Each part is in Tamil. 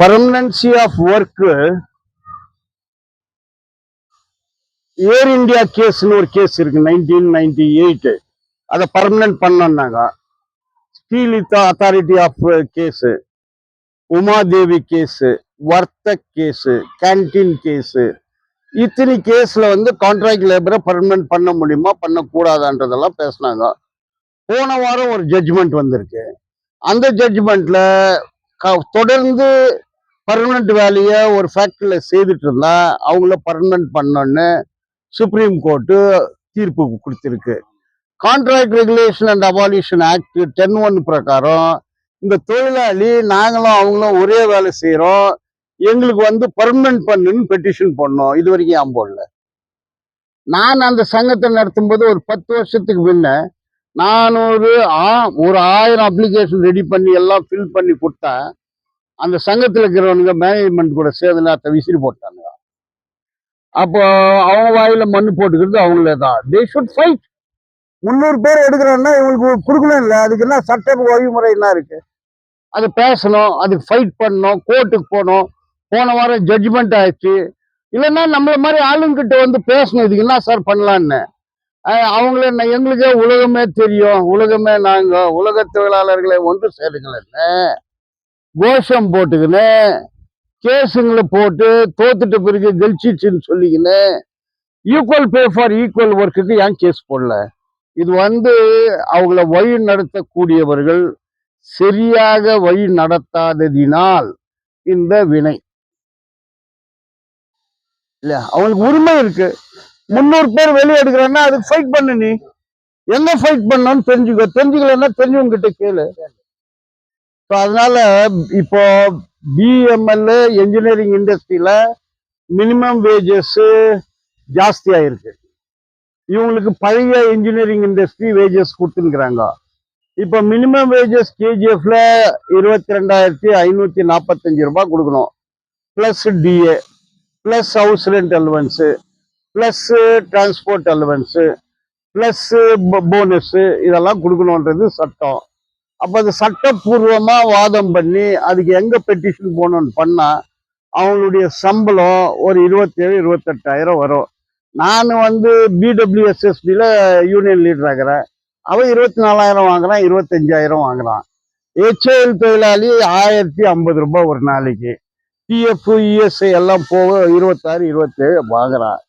permanency of work Air India கேஸ்னு ஒரு கேஸ் இருக்கு 1998. அதை பர்மனன்ட் பண்ணாங்க. Steel Authority of case, Umadevi case, Vartak case, canteen case, இத்தனை கேஸ்ல வந்து கான்ட்ராக்ட் லேபரை பர்மனன்ட் பண்ண முடியுமா பண்ணக்கூடாதான்றதெல்லாம் பேசினாங்க. போன வாரம் ஒரு ஜட்ஜ்மெண்ட் வந்திருக்கு. அந்த ஜட்ஜ்மெண்ட்ல தொடர்ந்து பர்மனன்ட் வேலையை ஒரு ஃபேக்டரியில செய்துட்டு இருந்தா அவங்கள பர்மனன்ட் பண்ணணும்னு சுப்ரீம் கோர்ட்டு தீர்ப்பு கொடுத்திருக்கு. Contract regulation and abolition act 10(1) பிரகாரம் இந்த தொழிலாளி நாங்களும் அவங்களும் ஒரே வேலை செய்யறோம், எங்களுக்கு வந்து பர்மனன்ட் பண்ணுன்னு பெட்டிஷன் பண்ணோம். இது வரைக்கும் ஏன் போடல? நான் அந்த சங்கத்தை நடத்தும் போது ஒரு 10 வருஷத்துக்கு முன்ன நான் ஒரு 1000 அப்ளிகேஷன் ரெடி பண்ணி எல்லாம் ஃபில் பண்ணி கொடுத்தா அந்த சங்கத்தில் இருக்கிறவனுங்க மேனேஜ்மெண்ட் கூட சேர்ந்து அதை விசிறி போட்டாங்க. அப்போ அவங்க வாயில மண்ணு போட்டுக்கிறது அவங்களே தான். They should fight. 300 பேர் எடுக்கிறாங்கன்னா இவங்களுக்கு கொடுக்கணும் இல்லை, அதுக்கு என்ன சட்ட வழிமுறை என்ன இருக்கு? அது பேசணும், அதுக்கு ஃபைட் பண்ணணும், கோர்ட்டுக்கு போகணும். போன வாரம் ஜட்ஜ்மெண்ட் ஆயிடுச்சு. இல்லைன்னா நம்மள மாதிரி ஆளுங்கிட்ட வந்து பேசணும், இதுக்கு என்ன சார் பண்ணலான்னு. அவங்கள எங்களுக்கே உலகமே தெரியும், உலகமே நாங்க உலக தொழிலாளர்களை ஒன்று சேருங்களேன்னு கோஷம் போட்டுக்கின்னு கேஸுங்களை போட்டு தோத்துட்ட பிறகு கெலிச்சிச்சுன்னு சொல்லிக்கின்னு ஈக்குவல் பே ஃபார் ஈக்குவல் ஒர்க்குக்கு ஏன் கேஸ் போடல? இது வந்து அவங்கள வழி நடத்தக்கூடியவர்கள் சரியாக வழி நடத்தாததினால் இந்த வினை இல்ல. அவங்களுக்கு உரிமை இருக்கு. 300 பேர் வெளியே எடுக்கிறாங்கன்னா அதுக்கு ஃபைட் பண்ணு. நீ எங்க ஃபைட் பண்ணணும்னு தெரிஞ்சுக்கலன்னா தெரிஞ்சவங்க கிட்ட கேளு. அதனால இப்போ பிஎம்எல் என்ஜினியரிங் இண்டஸ்ட்ரியில மினிமம் வேஜஸ் ஜாஸ்தியா இருக்கு. இவங்களுக்கு பழைய இன்ஜினியரிங் இண்டஸ்ட்ரி வேஜஸ் கொடுத்துருக்குறாங்க. இப்போ மினிமம் வேஜஸ் கேஜிஎஃப்ல 22,545 ரூபாய் கொடுக்கணும், plus DA, plus house rent allowance, plus transport allowance, plus bonus, இதெல்லாம் கொடுக்கணுன்றது சட்டம். அப்போ அது சட்டப்பூர்வமா வாதம் பண்ணி அதுக்கு எங்க பெட்டிஷன் போகணும்னு பண்ணா அவங்களுடைய சம்பளம் ஒரு 27,000-28,000 வரும். நான் வந்து பிடபிள்யூஎஸ்எஸ்பியில் யூனியன் லீடர் ஆகிறேன். அவன் 24,000 வாங்குறான், 25,000 வாங்குறான். ஹெச்ஏஎல் தொழிலாளி 1,050 ரூபாய் ஒரு நாளைக்கு. பிஎஃப் இஎஸ்ஐ எல்லாம் போக 26-27 வாங்குறான்.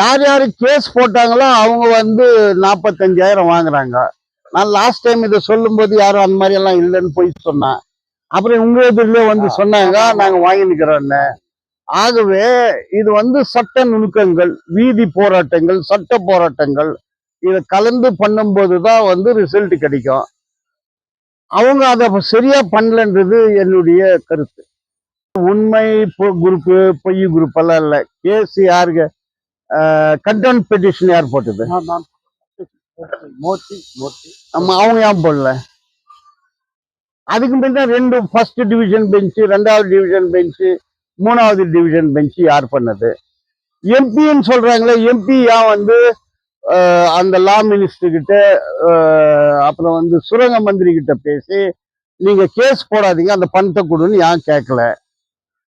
யார் யாரு கேஸ் போட்டாங்களோ அவங்க வந்து 45,000 வாங்குறாங்க. நான் லாஸ்ட் டைம் இதை சொல்லும் போது யாரும் அந்த மாதிரி எல்லாம் இல்லைன்னு போய் சொன்னேன். அப்புறம் உங்க எதிரிலே வந்து சொன்னாங்க நாங்க வாங்கி நிக்கிறோன்னு. ஆகவே இது வந்து சட்ட நுணுக்கங்கள், வீதி போராட்டங்கள், சட்ட போராட்டங்கள், இதை கலந்து பண்ணும்போதுதான் வந்து ரிசல்ட் கிடைக்கும். அவங்க அதை சரியா பண்ணலன்றது என்னுடைய கருத்து. உண்மை குரூப் பொய் குரூப் எல்லாம் இல்லை. கேஸ் யாருக்கு கண்டெம்ட் பெட்டிஷன் யார் போட்டது? ஆமா, அவங்க ஏன் போடல? அதுக்கு முன்ன 2 ஃபர்ஸ்ட் டிவிஷன் பெஞ்சு, 2வது டிவிஷன் பெஞ்சு, 3வது டிவிஷன் பெஞ்சு யார் பண்ணது? எம்பின்னு சொல்றாங்களே, எம்பி ஏன் வந்து அந்த லா மினிஸ்டர் கிட்ட அப்புறம் வந்து சுரங்க மந்திரி கிட்ட பேசி நீங்க கேஸ் போடாதீங்க, அந்த பணத்தை கொடுன்னு ஏன் கேட்கல?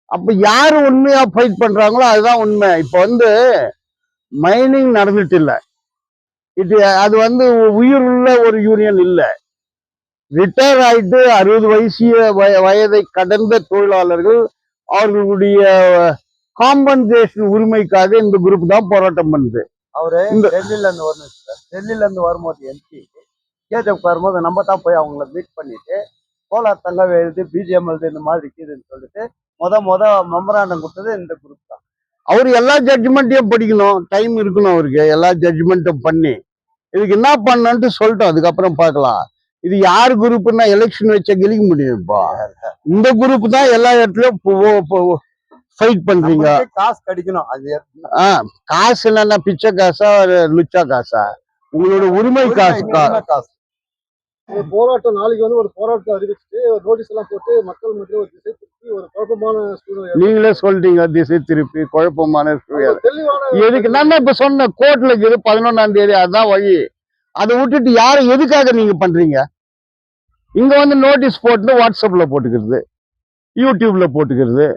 அப்ப யாரு உண்மையா ஃபைட் பண்றாங்களோ அதுதான் உண்மை. இப்ப வந்து மைனிங் நடந்துட்டு இல்லை, அது வந்து உயிர் உள்ள ஒரு யூனியன் இல்லை. ரிட்டையர் ஆயிட்டு 60 வயதை கடந்த தொழிலாளர்கள் அவர்களுடைய காம்பன்சேஷன் உரிமைக்காக இந்த குரூப் தான் போராட்டம் பண்ணுது. அவரு டெல்லியில இருந்து வரணும் சார். டெல்லியில இருந்து வரும்போது எம்பி கேஜப் வரும்போது நம்ம தான் போய் அவங்கள மீட் பண்ணிட்டு கோலார் தங்கம் எழுது, பிஜிஎம் எழுது, இந்த மாதிரி இருக்குதுன்னு சொல்லிட்டு முத மெமராண்டம் கொடுத்தது இந்த குரூப் தான். அவரு எல்லா ஜட்ஜ்மெண்ட்டையும் படிக்கணும், டைம் இருக்கணும் அவருக்கு. எல்லா ஜட்ஜ்மெண்ட்டும் பண்ணி இதுக்கு என்ன பண்ணணும்ட்டு சொல்லிட்டோம், அதுக்கப்புறம் பார்க்கலாம். இது யார் குரூப்னா எலெக்ஷன் வச்ச கெலிக்க முடியும்ப்பா. இந்த குரூப் தான் எல்லா இடத்துலயும் ஃபைட் பண்றீங்க. காசு கிடைக்கணும். அது காசு என்னன்னா பிச்சை காசா லுச்சா காசா? உங்களோட உரிமை காசு. போராட்டம் நாளைக்கு வந்து ஒரு போராட்டம் அறிவிச்சுட்டு ஒரு நோட்டீஸ் எல்லாம் போட்டு மக்கள் மத்தியில் ஒரு திசை திருப்பி ஒரு குழப்பமான சூழ்நிலை. நீங்களே சொல்றீங்க திசை திருப்பி குழப்பமான சூழ்நிலை. எதுக்கு நான் இப்ப சொன்ன கோர்ட்ல இருக்குது 11ஆம் தேதி, அதுதான் வழி. அதை விட்டுட்டு யாரும் எதுக்காக நீங்க பண்றீங்க? இங்க வந்து நோட்டீஸ் போட்டு வாட்ஸ்அப்ல போட்டுக்கிறது. யூடியூப்ல போட்டுக்கிறது,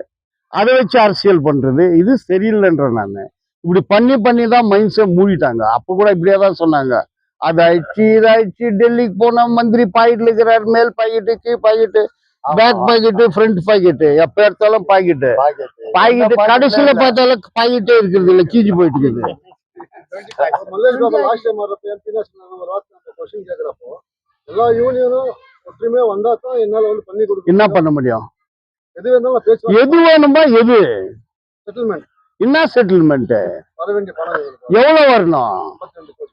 அதை வச்சு அரசியல் பண்றது, இது சரியில்லைன்ற நான். இப்படி பண்ணி பண்ணி தான் மைண்ட்ஸை மூடிட்டாங்க. அப்ப கூட இப்படியே தான் சொன்னாங்க, அது ஆயிடுச்சு இதாயிடுச்சு, டெல்லிக்கு போன மந்திரி பாக்கெட்ல இருக்கிறார், மேல் பாக்கெட்டு கீழ் pocket back pocket front pocket, எப்ப எடுத்தாலும் பாக்கெட்டு பாக்கெட்டு, கடைசியில பார்த்தாலும் பாக்கெட்டே இருக்கிறது இல்ல, கீஞ்சி போயிட்டு இருக்குது. மல்லேஷ் பாபா லாஸ்ட் டைம் வர்றப்ப எம்பி சொன்னாங்க, ஒரு வார்த்தை அந்த கொஸ்டின் கேட்கிறப்போ எல்லா யூனியனும் ஒற்றுமையா வந்தா தான் என்னால வந்து பண்ணி கொடுக்க என்ன பண்ண முடியும்? எது வேணாலும் பேச்சு எது வேணுமா? எது செட்டில்மெண்ட் என்ன செட்டில்மெண்ட்? வர வேண்டிய பணம் எவ்வளவு வரணும்? 52 கோடி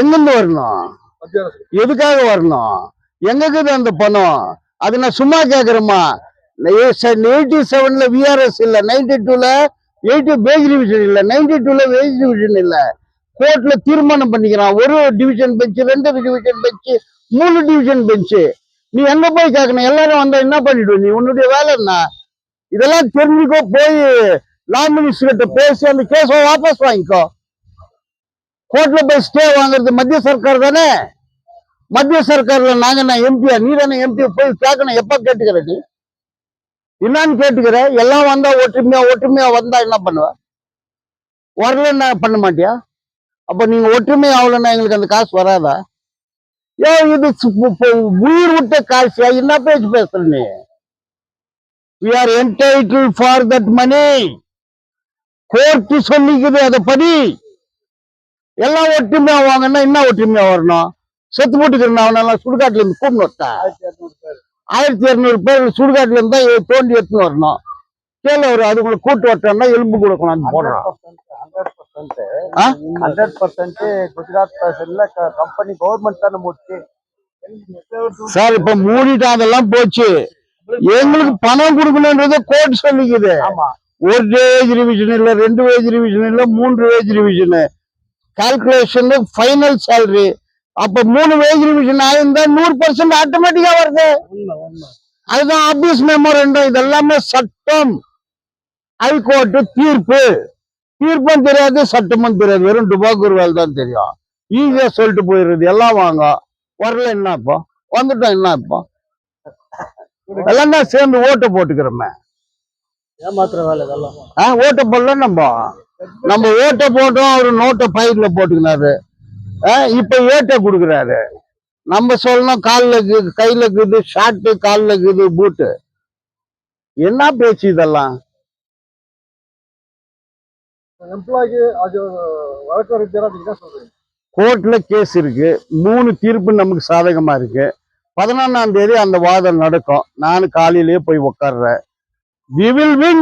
எங்கிருந்து வரணும்? மத்திய அரசு. எதுக்காக வரணும்? எங்க இருக்குது அந்த பணம்? அது நான் சும்மா கேக்குறேமா? 87ல விஆர்எஸ் இல்ல, 92ல 80 பேஜ் ரிவிஷன் இல்ல, 92ல வேஜ் ரிவிஷன் இல்ல. கோர்ட்ல தீர்மானம் பண்ணிக்கிறான், ஒரு division bench, 2 division bench, 3 division bench. நீ எங்க போய் கேட்கணும்? எல்லாரும் வந்தா என்ன பண்ணிடுவ நீ? உன்னுடைய வேலை என்ன? இதெல்லாம் தெரிஞ்சுக்கோ. போய் லா மினிஸ்டர் கிட்ட பேசி அந்த கேஸை வாபஸ் வாங்கிக்கோ. கோர்ட்ல போய் ஸ்டே வாங்குறது மத்திய சர்க்கார் தானே. மத்திய சர்க்கார்ல நாங்க என்ன எம்பியா? நீ தானே எம்பி. போய் கேட்கணும். எப்ப கேட்டுக்கிற நீ? என்னன்னு கேட்டுக்கிற? எல்லாம் வந்தா ஒற்றுமையா ஒற்றுமையா வந்தா என்ன பண்ணுவ? வரல என்ன பண்ண மாட்டியா? அப்ப நீங்க ஒற்றுமை ஆகலன்னா எங்களுக்கு அந்த காசு வராதா? ஏன் இது உயிர் விட்ட காசு? என்ன பேச்சு பேசுற நீ? we are entitled for that money. Court சொல்லிக்குது, அதை படி. எல்லாம் ஒற்றுமையா வாங்கன்னா என்ன ஒற்றுமையா வரணும்? செத்து போட்டுக்கிறேன் அவனெல்லாம் சுடுகாட்டுல இருந்து கூப்பிட்டு வரட்டா? 1200 பேர் சுடுகாட்டுல இருந்தா தோண்டி எடுத்துன்னு வரணும். கேள்வி ஒரு அதுக்குள்ள கூட்டு வரட்டோம்னா எலும்பு கொடுக்கணும் போடுறான். 100% குஜராத் பேசன்ல கம்பெனி கவர்மெண்ட் தானே மூச்சு. சார் இப்ப மூடிட்டா, அதெல்லாம் போச்சு. எங்களுக்கு பணம் கொடுக்கணும்ன்றது கோர்ட் சொல்லிக்குது. ஒரு வேஜ் ரிவிஷன் இல்ல, 2 வேஜ் ரிவிஷன் இல்ல, 3 wage revision calculation final salary. அப்ப 3 வேஜ் ரிவிஷன் ஆயிருந்தா 100% ஆட்டோமேட்டிக்கா வருது. அதுதான் ஆபீஸ் மெமோரண்டம். இதெல்லாமே சட்டம். ஹைகோர்ட் தீர்ப்பு. தீர்ப்பும் தெரியாது, சட்டமும் தெரியாது, வெறும் டுபாக்கூர் வேலை தான் தெரியும். ஈஸியா சொல்லிட்டு போயிடுறது. எல்லாம் வாங்க, வரல என்ன இப்போ? வந்துட்டோம் என்ன இப்போ? எல்லாம் தான் சேர்ந்து ஓட்டை போட்டுக்கிறோமே. ஏமாத்துற வேலை இதெல்லாம். ஓட்டை போடல நம்ம ஓட்டை போட்டோம். அவரு நோட்டை பயிர்ல போட்டுக்கினாரு. இப்ப ஏட்டை கொடுக்குறாரு. நம்ம சொல்லணும் காலில் இருக்குது, கையில இருக்குது ஷார்ட்டு, காலில் இருக்குது பூட்டு. என்ன பேச்சு இதெல்லாம்? எம்ப்ளாய்க்கு அது வழக்கறிஞரா நீங்க என்ன சொல்றீங்க? கோர்ட்ல கேஸ் இருக்கு. 3 தீர்ப்பு நமக்கு சாதகமா இருக்கு. 11ஆம் தேதி அந்த வாதம் நடக்கும். நான் காலையிலேயே போய் உட்கார்றேன். we will win,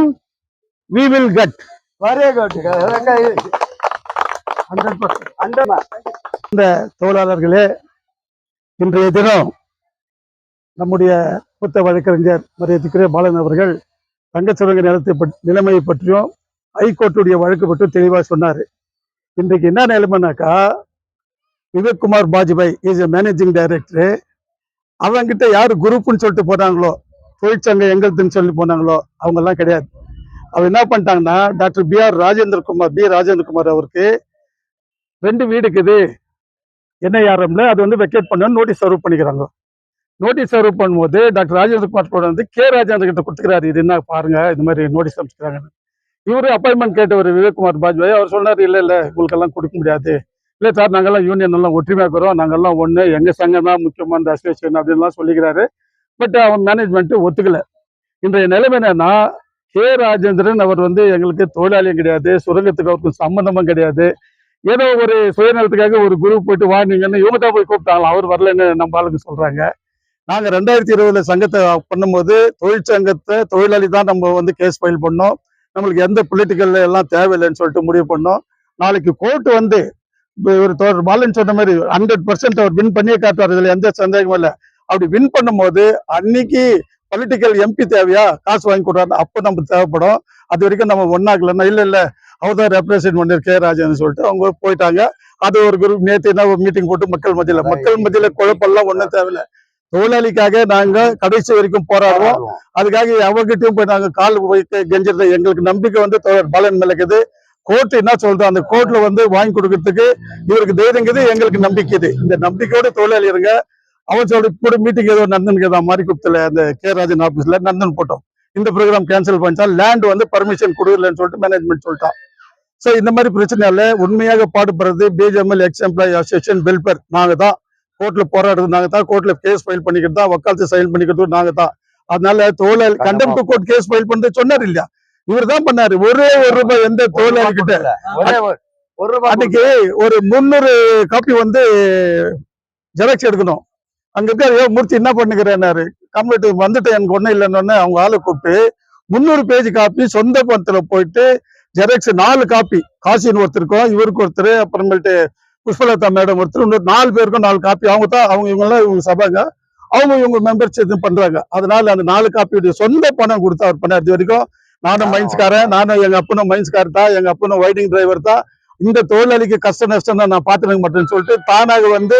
we will get. Very good. 100%. இந்த தொழிலாளர்களே, இன்றைய தினம் நம்முடைய மூத்த வழக்கறிஞர் மரியாதைக்குரிய பாலன் அவர்கள் தங்கச்சுரங்க நிலைமையை பற்றியும் ஹைகோர்ட்டுடைய வழக்கு பற்றியும் தெளிவாக சொன்னார். இன்றைக்கு என்ன நிலைமைனாக்கா, Vivekkumar Bajpai is a managing director. அவங்கிட்ட யாரு குரூப்னு சொல்லிட்டு போனாங்களோ, தொழிற்சங்கம் எங்களுதுன்னு சொல்லி போனாங்களோ, அவங்க எல்லாம் கிடையாது. அவர் என்ன பண்ணிட்டாங்கன்னா, டாக்டர் பி ராஜேந்திரகுமார் அவருக்கு 2 வீடு இருக்குது NIRMல, அது வந்து வெக்கேட் பண்ண நோட்டீஸ் சர்வ் பண்ணிக்கிறாங்க. நோட்டீஸ் சர்வ் பண்ணும்போது டாக்டர் ராஜேந்திரகுமார் கூட வந்து ராஜேந்திர கிட்ட கொடுத்துக்கிறாரு, இது என்ன பாருங்க, இது மாதிரி நோட்டீஸ் அனுப்பிச்சுக்கிறாங்க. இவரு அப்பாயின்மெண்ட் கேட்டவர் விவேக்குமார் பாஜ்பாய். அவர் சொன்னார், இல்ல உங்களுக்கெல்லாம் கொடுக்க முடியாது. இல்லை சார், நாங்கெல்லாம் யூனியன் எல்லாம் ஒற்றுமையாக இருக்கிறோம், நாங்கெல்லாம் ஒன்று, எங்க சங்கம் தான் முக்கியமான அசோசியேஷன் அப்படின்லாம் சொல்லிக்கிறாரு. பட் அவன் மேனேஜ்மெண்ட் ஒத்துக்கல. இன்றைய நிலைமை என்னன்னா, ராஜேந்திரன் அவர் வந்து எங்களுக்கு தொழிலாளியும் கிடையாது, சுரங்கத்துக்கு அவருக்கு சம்பந்தமும் கிடையாது. ஏதோ ஒரு சுயநலத்துக்காக ஒரு குரூப் போயிட்டு வாங்கினீங்கன்னு இவங்க தான் போய் கூப்பிட்டாங்களா, அவர் வரலன்னு நம்ம ஆளுக்கு சொல்றாங்க. நாங்க 2020 சங்கத்தை பண்ணும்போது தொழிற்சங்கத்தை தொழிலாளி தான் நம்ம வந்து கேஸ் ஃபைல் பண்ணோம். நம்மளுக்கு எந்த பொலிட்டிக்கல் எல்லாம் தேவையில்லைன்னு சொல்லிட்டு முடிவு பண்ணோம். நாளைக்கு கோர்ட் வந்து ஒரு பாலன் சொன்ன மாதிரி 100% அவர் வின் பண்ணியே காட்டுவார், இதுல எந்த சந்தேகமும் இல்லை. அப்படி வின் பண்ணும்போது அன்னைக்கு பொலிட்டிக்கல் MP தேவையா, காசு வாங்கி கொடுறாரு, அப்போ நம்ம தேவைப்படும். அது வரைக்கும் நம்ம ஒன்னாக்கலன்னா இல்ல அவர் தான் ரெப்ரசென்ட் பண்ணி ராஜேந்திரன் சொல்லிட்டு அவங்க போயிட்டாங்க. அது ஒரு குரூப் நேற்று என்ன மீட்டிங் போட்டு மக்கள் மத்தியில குழப்பெல்லாம் ஒன்றும் தேவையில்லை. தொழிலாளிக்காக நாங்க கடைசி வரைக்கும் போராடுவோம். அதுக்காக அவர்கிட்டயும் போய் நாங்க கால் கெஞ்சிருந்த எங்களுக்கு நம்பிக்கை வந்து பாலன் மேல இருக்குது. கோர்ட் என்ன சொல்றது, அந்த கோர்ட்ல வந்து வாங்கி கொடுக்கறதுக்கு இவருக்கு தைரியங்குது, எங்களுக்கு நம்பிக்கை இது. இந்த நம்பிக்கையோட தொழிலாளி இருங்க. அவன் சொல்ற கூட மீட்டிங் ஏதோ நந்தன் மாரிக்குப்பத்துல அந்த ராஜன் ஆபீஸ்ல நந்தன் போட்டோம். இந்த ப்ரோக்ராம் கேன்சல் பண்ணிட்டா, லேண்ட் வந்து பர்மிஷன் கொடுக்கலன்னு சொல்லிட்டு மேனேஜ்மெண்ட் சொல்லிட்டான். ஸோ இந்த மாதிரி பிரச்சனையால உண்மையாக பாடுபடுறது BGML ex employee association welfare. நாங்க தான் கோர்ட்ல போராடுறது, நாங்க தான் கோர்ட்ல கேஸ் ஃபைல் பண்ணிக்கிறது தான், வக்காலத்து சைன் பண்ணிக்கிறது நாங்க தான். அதனால தொழிலாளி கண்டெம்ட் கோர்ட் கேஸ் ஃபைல் பண்ணிட்டு சொன்னார் இல்லையா, இவர் தான் பண்ணாரு. ஒரே ஒரு ரூபாய் எந்த தொழிலாளி கிட்ட ஒரு ரூபாய் அன்னைக்கு ஒரு 300 காப்பி வந்து ஜெராக்ஸ் எடுக்கணும். அங்க இருக்க மூர்த்தி என்ன பண்ணுகிறேன்னாரு, கம்ப்ளீட் வந்துட்டு எனக்கு ஒண்ணும் இல்லைன்னு அவங்க ஆளை கூப்பிட்டு 300 பேஜ் காப்பி சொந்த பணத்துல போயிட்டு ஜெராக்ஸ் 4 காப்பி, காசின்னு ஒருத்தருக்கும் இவருக்கு ஒருத்தர், அப்புறமேட்டு புஷ்பலதா மேடம் ஒருத்தர், இன்னொரு 4 பேருக்கும் 4 காப்பி. அவங்க தான் இவங்க எல்லாம் இவங்க சபாங்க, அவங்க இவங்க மெம்பர்ஸ் இது பண்றாங்க. அதனால அந்த 4 காப்பியுடைய சொந்த பணம் கொடுத்து அவர் பண்ணார். இது வரைக்கும் நானும் மைன்ஸ்காரன், நானும் எங்க அப்பனும் மைன்ஸ்கார் தான், எங்க அப்பனும் வைடிங் டிரைவர் தான். இந்த தொழிலாளிக்கு கஷ்ட நஷ்டம் தான் நான் பாத்துக்க மாட்டேன்னு சொல்லிட்டு தானாக வந்து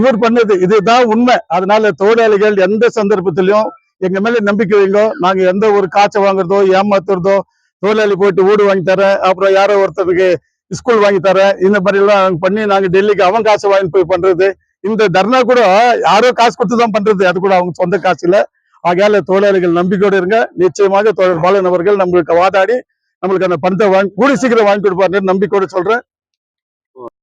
இவர் பண்ணது. இதுதான் உண்மை. அதனால தொழிலாளிகள் எந்த சந்தர்ப்பத்திலையும் எங்க மேல நம்பிக்கை வைங்க. நாங்க எந்த ஒரு காய்ச்ச வாங்குறதோ ஏமாத்துறதோ, தொழிலாளி போயிட்டு வீடு வாங்கி தரேன், அப்புறம் யாரோ ஒருத்தருக்கு ஸ்கூல் வாங்கி தரேன், இந்த மாதிரி எல்லாம் பண்ணி நாங்க டெல்லிக்கு அவன் காசு வாங்கி போய் பண்றது. இந்த தர்ணா கூட யாரோ காசு கொடுத்து தான் பண்றது, அது கூட அவங்க சொந்த காசு இல்ல. ஆகையால தொழிலாளிகள் நம்பிக்கையோடு இருங்க. நிச்சயமாக தோழர் பாலன் அவர்கள் நம்மளுக்கு வாதாடி நம்மளுக்கு அந்த பணத்தை கூடி சீக்கிரம் வாங்கி கொடுப்பாரு நம்பிக்கையோடு சொல்றேன்.